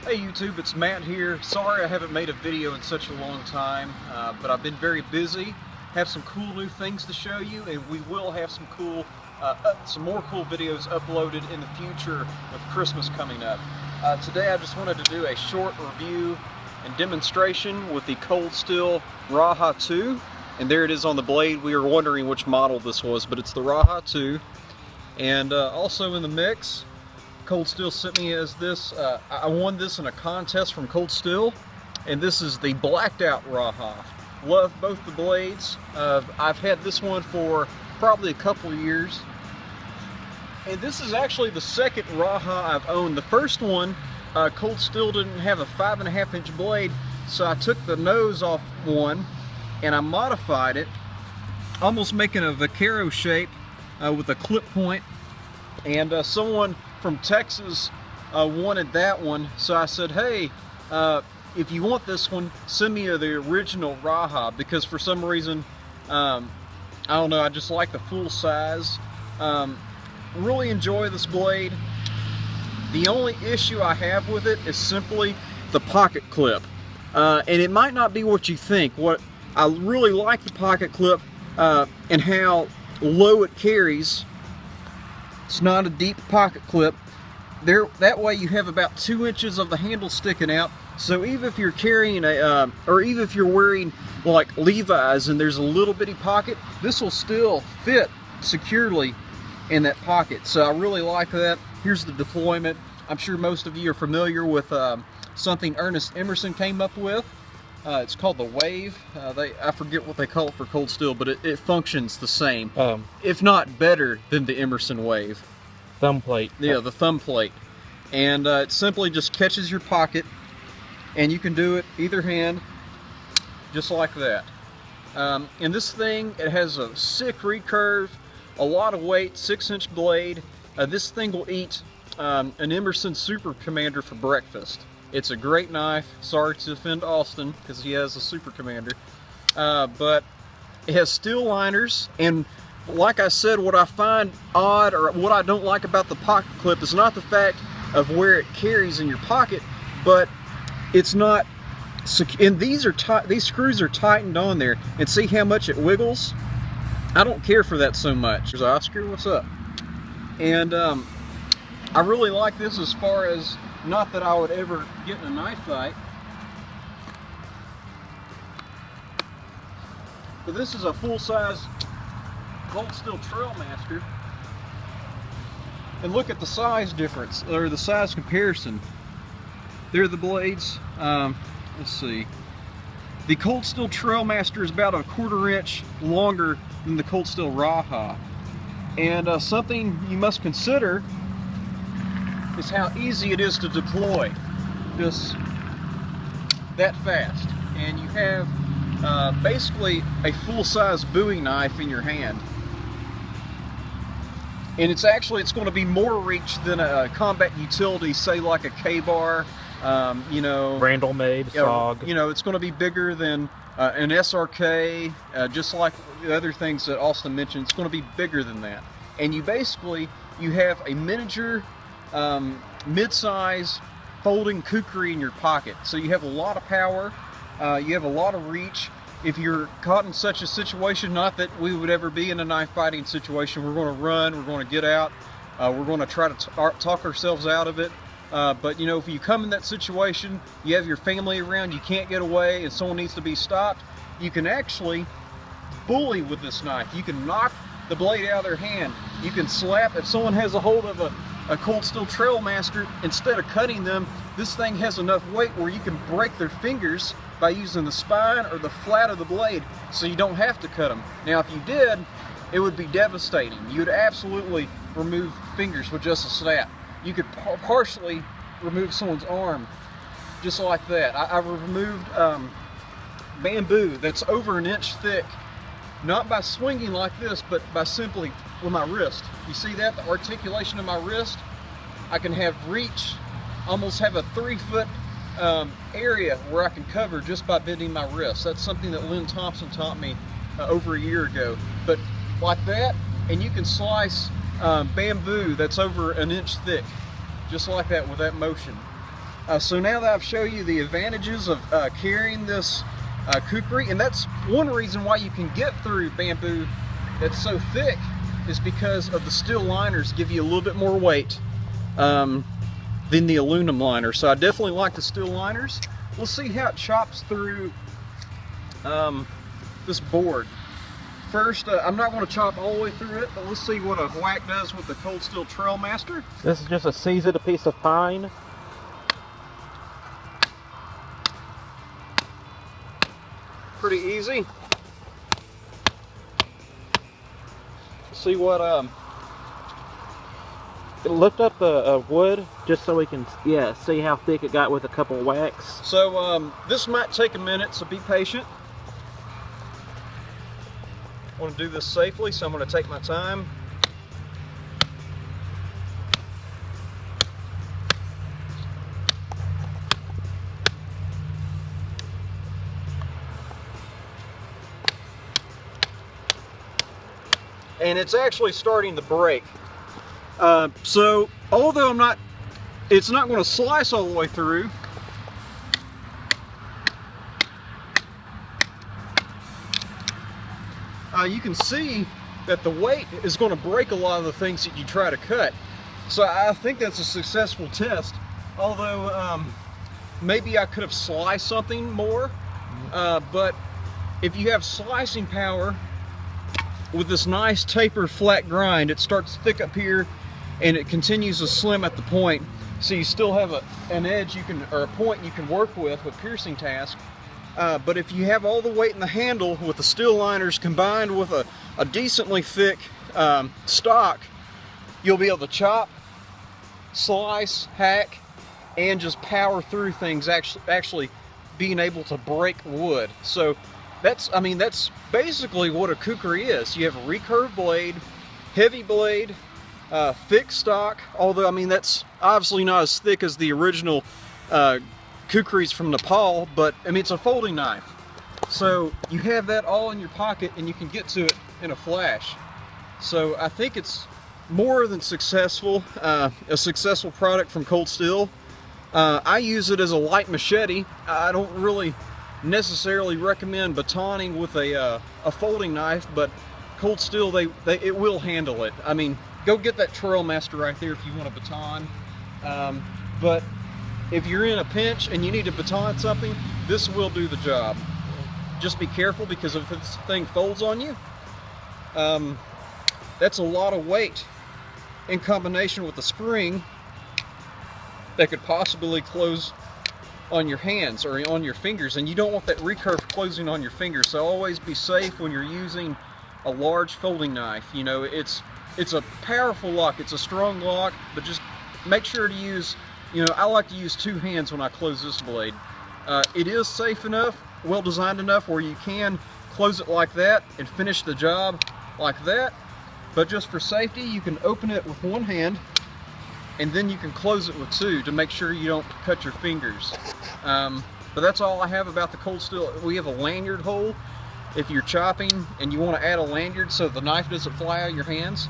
Hey YouTube, it's Matt here. Sorry I haven't made a video in such a long time, but I've been very busy. Have some cool new things to show you, and we will have some more cool videos uploaded in the future with Christmas coming up. Today I just wanted to do a short review and demonstration with the Cold Steel Rajah 2, and there it is on the blade. We were wondering which model this was, but it's the Rajah 2. And also in the mix, Cold Steel sent me as this. I won this in a contest from Cold Steel, and this is the blacked out Rajah. Love both the blades. I've had this one for probably a couple years, and this is actually the second Rajah I've owned. The first one, Cold Steel didn't have a 5.5 inch blade, so I took the nose off one and I modified it, almost making a vaquero shape with a clip point. And someone from Texas wanted that one, so I said, hey, if you want this one, send me the original Rajah, because for some reason, I don't know, I just like the full size. Really enjoy this blade. The only issue I have with it is simply the pocket clip, and it might not be what you think. What I really like the pocket clip and how low it carries. It's not a deep pocket clip. That way you have about 2 inches of the handle sticking out. So even if you're carrying a, or even if you're wearing like Levi's and there's a little bitty pocket, this will still fit securely in that pocket. So I really like that. Here's the deployment. I'm sure most of you are familiar with something Ernest Emerson came up with. It's called the Wave. I forget what they call it for Cold Steel, but it functions the same, if not better than the Emerson Wave. Thumb plate. Yeah, the thumb plate. And it simply just catches your pocket, and you can do it either hand, just like that. And this thing, it has a sick recurve, a lot of weight, 6-inch blade. This thing will eat an Emerson Super Commander for breakfast. It's a great knife. Sorry to offend Austin because he has a Super Commander, but it has steel liners. And like I said, what I find odd, or what I don't like about the pocket clip, is not the fact of where it carries in your pocket, but it's not. And these screws are tightened on there, and see how much it wiggles. I don't care for that so much. There's Oscar, what's up? And I really like this as far as, not that I would ever get in a knife fight, but this is a full-size Cold Steel Trailmaster. And look at the size difference, or the size comparison. There are the blades. Let's see. The Cold Steel Trailmaster is about a 1/4 inch longer than the Cold Steel Rajah. And something you must consider is how easy it is to deploy this that fast. And you have basically a full-size Bowie knife in your hand. And it's going to be more reach than a combat utility, say like a K-bar, you know, Randall made, SOG. You know, it's going to be bigger than an SRK, just like the other things that Austin mentioned. It's going to be bigger than that. And you have a miniature, mid-size folding kukri in your pocket. So you have a lot of power, you have a lot of reach. If you're caught in such a situation, not that we would ever be in a knife fighting situation, we're going to run, we're going to get out, we're going to try to talk ourselves out of it. But you know, if you come in that situation, you have your family around, you can't get away, and someone needs to be stopped, you can actually bully with this knife. You can knock the blade out of their hand. You can slap. If someone has a hold of a Cold Steel Trailmaster, instead of cutting them, this thing has enough weight where you can break their fingers by using the spine or the flat of the blade, so you don't have to cut them. Now if you did, it would be devastating. You would absolutely remove fingers with just a snap. You could partially remove someone's arm just like that. I've removed bamboo that's over 1 inch thick, not by swinging like this, but by simply with my wrist. You see that, the articulation of my wrist? I can have reach, almost have a 3-foot area where I can cover just by bending my wrist. That's something that Lynn Thompson taught me over a year ago. But like that, and you can slice bamboo that's over 1 inch thick, just like that with that motion. So now that I've shown you the advantages of carrying this kukri, and that's one reason why you can get through bamboo that's so thick, is because of the steel liners give you a little bit more weight than the aluminum liner. So I definitely like the steel liners. We'll see how it chops through this board. First, I'm not going to chop all the way through it, but let's see what a whack does with the Cold Steel Trailmaster. This is just a seasoned piece of pine. Pretty easy. See what Lift up the wood just so we can see how thick it got with a couple of whacks. So this might take a minute, so be patient. I want to do this safely, so I'm going to take my time. And it's actually starting to break. So although it's not going to slice all the way through, you can see that the weight is going to break a lot of the things that you try to cut. So I think that's a successful test. Although maybe I could have sliced something more, but if you have slicing power with this nice taper flat grind, it starts thick up here and it continues to slim at the point, so you still have an edge or a point you can work with piercing task. But if you have all the weight in the handle with the steel liners combined with a decently thick stock, you'll be able to chop, slice, hack, and just power through things, actually being able to break wood. So that's basically what a kukri is. You have a recurved blade, heavy blade, thick stock, although that's obviously not as thick as the original kukris from Nepal, but it's a folding knife. So you have that all in your pocket and you can get to it in a flash. So I think it's more than successful, a successful product from Cold Steel. I use it as a light machete. I don't really necessarily recommend batoning with a folding knife, but Cold Steel, it will handle it. Go get that Trailmaster right there if you want a baton. But if you're in a pinch and you need to baton something, this will do the job. Just be careful, because if this thing folds on you, that's a lot of weight in combination with the spring that could possibly close on your hands or on your fingers, and you don't want that recurve closing on your fingers. So always be safe when you're using a large folding knife. It's a powerful lock, it's a strong lock, but just make sure to use, I like to use two hands when I close this blade. It is safe enough, well designed enough where you can close it like that and finish the job like that, but just for safety you can open it with one hand and then you can close it with two to make sure you don't cut your fingers. But that's all I have about the Cold Steel. We have a lanyard hole if you're chopping and you want to add a lanyard so the knife doesn't fly out of your hands.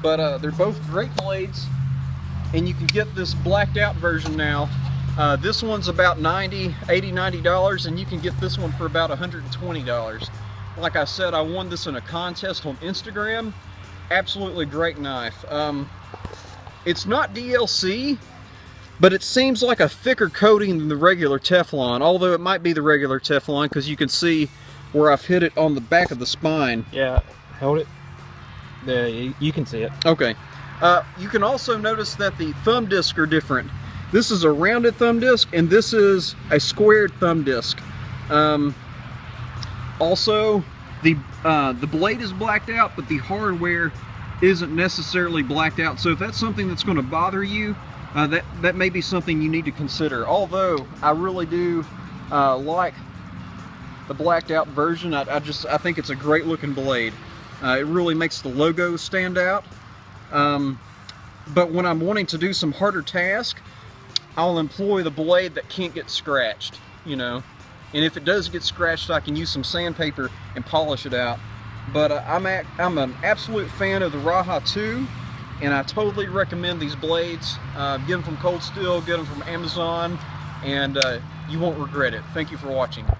But they're both great blades, and you can get this blacked out version now. This one's about $90 and you can get this one for about $120. Like I said, I won this in a contest on Instagram. Absolutely great knife. It's not DLC, but it seems like a thicker coating than the regular Teflon, although it might be the regular Teflon because you can see where I've hit it on the back of the spine. Yeah, hold it. There, you can see it. Okay. You can also notice that the thumb discs are different. This is a rounded thumb disc and this is a squared thumb disc. Also, the blade is blacked out, but the hardware isn't necessarily blacked out. So if that's something that's going to bother you, that may be something you need to consider. Although I really do like the blacked out version. I think it's a great looking blade. It really makes the logo stand out. But when I'm wanting to do some harder tasks, I'll employ the blade that can't get scratched, and if it does get scratched, I can use some sandpaper and polish it out. But I'm an absolute fan of the Rajah 2, and I totally recommend these blades. Get them from Cold Steel, get them from Amazon, and you won't regret it. Thank you for watching.